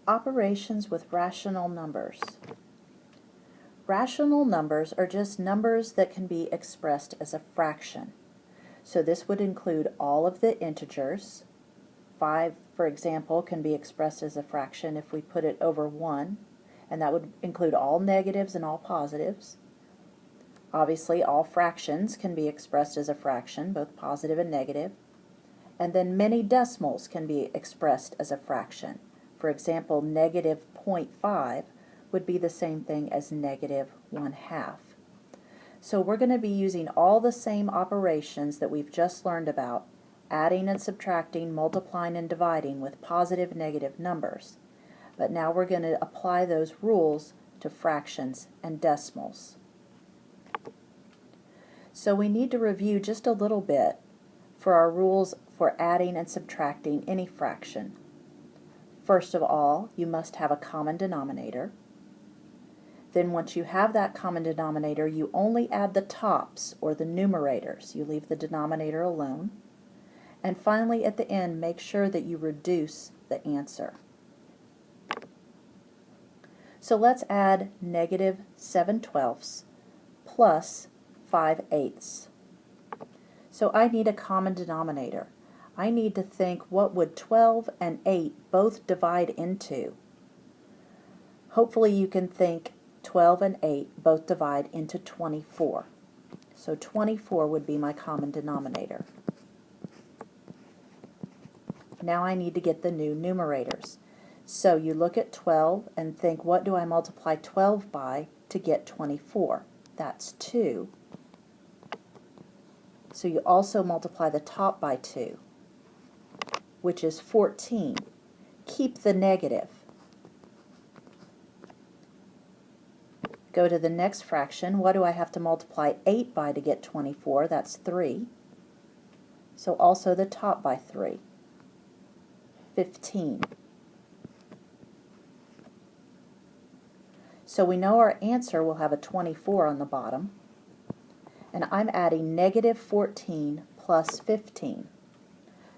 Operations with rational numbers. Rational numbers are just numbers that can be expressed as a fraction. So this would include all of the integers. 5, for example, can be expressed as a fraction if we put it over 1, and that would include all negatives and all positives. Obviously, all fractions can be expressed as a fraction, both positive and negative. And then many decimals can be expressed as a fraction. For example, negative 0.5 would be the same thing as negative 1/2. So we're going to be using all the same operations that we've just learned about, adding and subtracting, multiplying and dividing with positive and negative numbers. But now we're going to apply those rules to fractions and decimals. So we need to review just a little bit for our rules for adding and subtracting any fraction. First of all, you must have a common denominator. Then once you have that common denominator, you only add the tops or the numerators. You leave the denominator alone. And finally, at the end, make sure that you reduce the answer. So let's add negative 7/12 plus 5/8. So I need a common denominator. I need to think, what would 12 and 8 both divide into? Hopefully you can think 12 and 8 both divide into 24. So 24 would be my common denominator. Now I need to get the new numerators. So you look at 12 and think, what do I multiply 12 by to get 24? That's 2. So you also multiply the top by 2, which is 14. Keep the negative. Go to the next fraction. What do I have to multiply 8 by to get 24? That's 3. So also the top by 3. 15. So we know our answer will have a 24 on the bottom. And I'm adding negative 14 plus 15.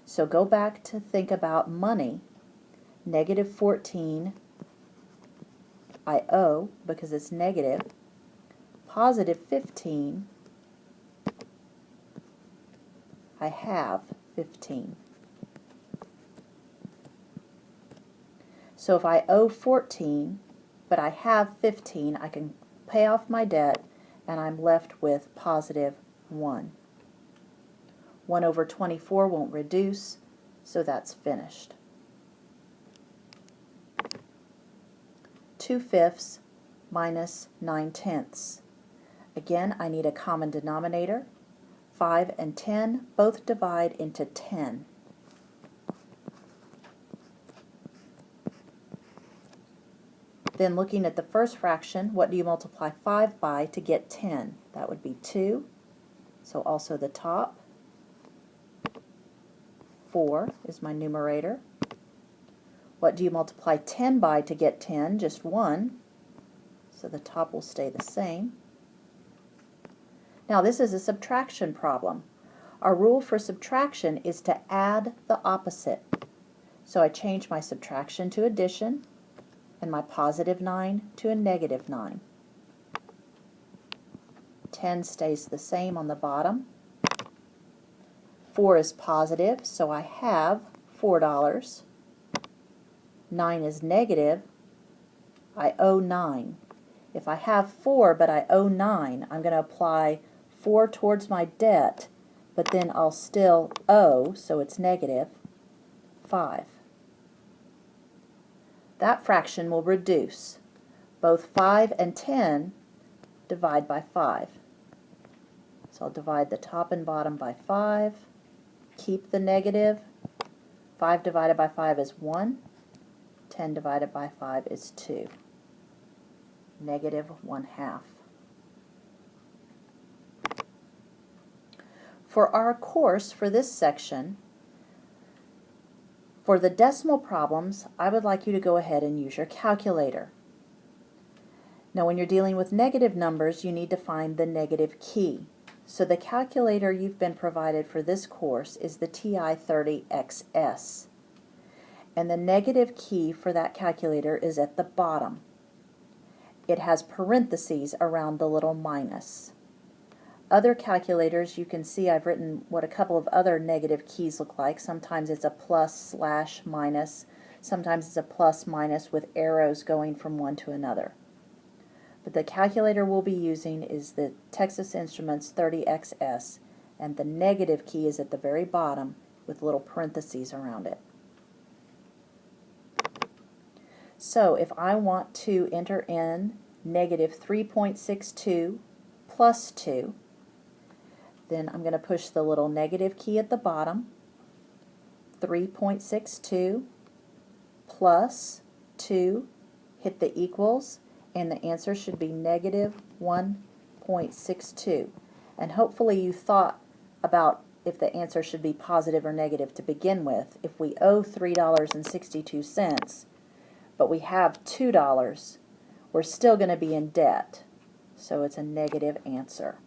So go back to think about money. Negative 14 I owe because it's negative. Positive 15 I have 15. So if I owe 14 but I have 15, I can pay off my debt and I'm left with positive 1. 1 over 24 won't reduce, so that's finished. 2/5 minus 9/10. Again, I need a common denominator. 5 and 10 both divide into 10. Then looking at the first fraction, what do you multiply 5 by to get 10? That would be 2, so also the top. 4 is my numerator. What do you multiply 10 by to get 10? Just 1, so the top will stay the same. Now this is a subtraction problem. Our rule for subtraction is to add the opposite. So I change my subtraction to addition, and my positive 9 to a negative 9. 10 stays the same on the bottom. 4 is positive, so I have $4. 9 is negative, I owe 9. If I have 4 but I owe 9, I'm going to apply 4 towards my debt, but then I'll still owe, so it's negative 5. That fraction will reduce. Both 5 and 10 divide by 5. So I'll divide the top and bottom by 5. Keep the negative. 5 divided by 5 is 1. 10 divided by 5 is 2. Negative 1/2. For our course for this section, for the decimal problems, I would like you to go ahead and use your calculator. Now when you're dealing with negative numbers, you need to find the negative key. So the calculator you've been provided for this course is the TI-30XS. And the negative key for that calculator is at the bottom. It has parentheses around the little minus. Other calculators, you can see I've written what a couple of other negative keys look like. Sometimes it's a plus, slash, minus. Sometimes it's a plus, minus with arrows going from one to another. But the calculator we'll be using is the Texas Instruments 30XS, and the negative key is at the very bottom with little parentheses around it. So if I want to enter in negative 3.62 plus 2, then I'm going to push the little negative key at the bottom, 3.62 plus 2, hit the equals, and the answer should be negative 1.62. And hopefully you thought about if the answer should be positive or negative to begin with. If we owe $3.62, but we have $2, we're still going to be in debt. So it's a negative answer.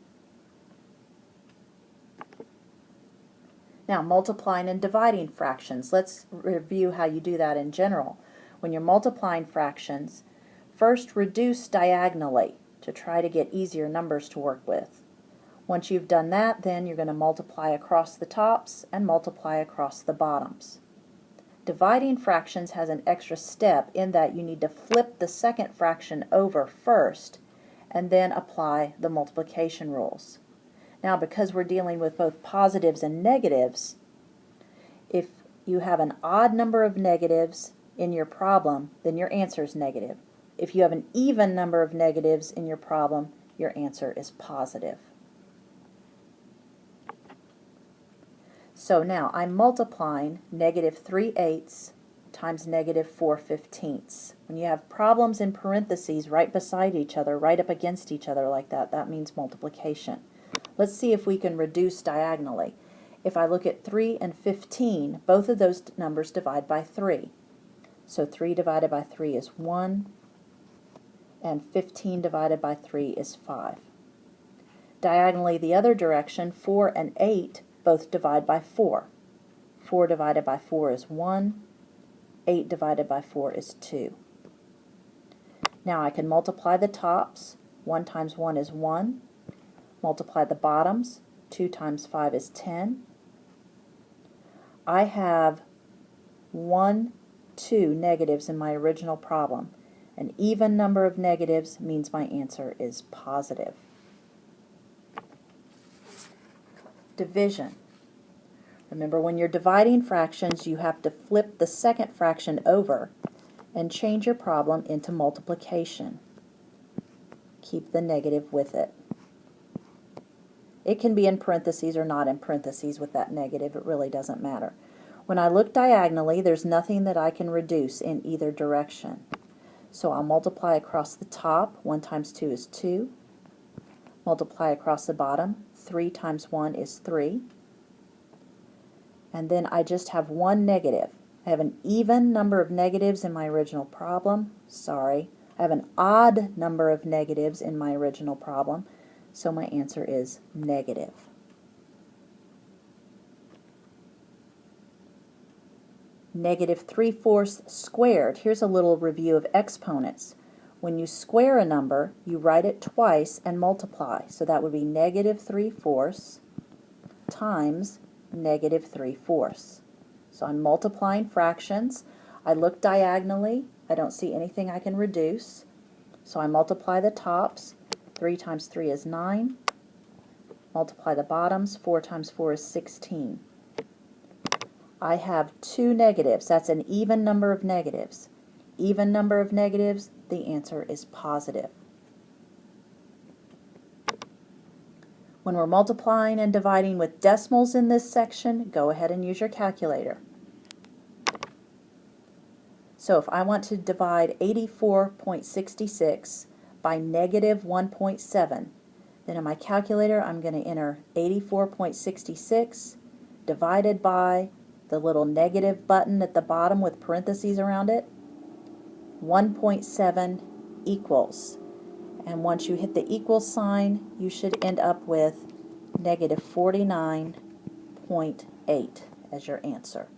Now, multiplying and dividing fractions. Let's review how you do that in general. When you're multiplying fractions, first reduce diagonally to try to get easier numbers to work with. Once you've done that, then you're going to multiply across the tops and multiply across the bottoms. Dividing fractions has an extra step in that you need to flip the second fraction over first and then apply the multiplication rules. Now, because we're dealing with both positives and negatives, if you have an odd number of negatives in your problem, then your answer is negative. If you have an even number of negatives in your problem, your answer is positive. So now I'm multiplying negative 3/8 times negative 4/15. When you have problems in parentheses right beside each other, right up against each other like that, that means multiplication. Let's see if we can reduce diagonally. If I look at 3 and 15, both of those numbers divide by 3. So 3 divided by 3 is 1, and 15 divided by 3 is 5. Diagonally the other direction, 4 and 8 both divide by 4. 4 divided by 4 is 1, 8 divided by 4 is 2. Now I can multiply the tops. 1 times 1 is 1. Multiply the bottoms. 2 times 5 is 10. I have 1, 2 negatives in my original problem. An even number of negatives means my answer is positive. Division. Remember, when you're dividing fractions, you have to flip the second fraction over and change your problem into multiplication. Keep the negative with it. It can be in parentheses or not in parentheses with that negative. It really doesn't matter. When I look diagonally, there's nothing that I can reduce in either direction. So I'll multiply across the top. 1 times 2 is 2. Multiply across the bottom. 3 times 1 is 3. And then I just have one negative. I have an even number of negatives in my original problem. Sorry. I have an odd number of negatives in my original problem. So my answer is negative. Negative 3/4 squared. Here's a little review of exponents. When you square a number, you write it twice and multiply. So that would be negative 3/4 times negative 3/4. So I'm multiplying fractions. I look diagonally. I don't see anything I can reduce. So I multiply the tops. 3 times 3 is 9. Multiply the bottoms. 4 times 4 is 16. I have 2 negatives. That's an even number of negatives. Even number of negatives, the answer is positive. When we're multiplying and dividing with decimals in this section, go ahead and use your calculator. So if I want to divide 84.66 by negative 1.7, then in my calculator I'm going to enter 84.66 divided by the little negative button at the bottom with parentheses around it. 1.7 equals. And once you hit the equal sign, you should end up with negative 49.8 as your answer.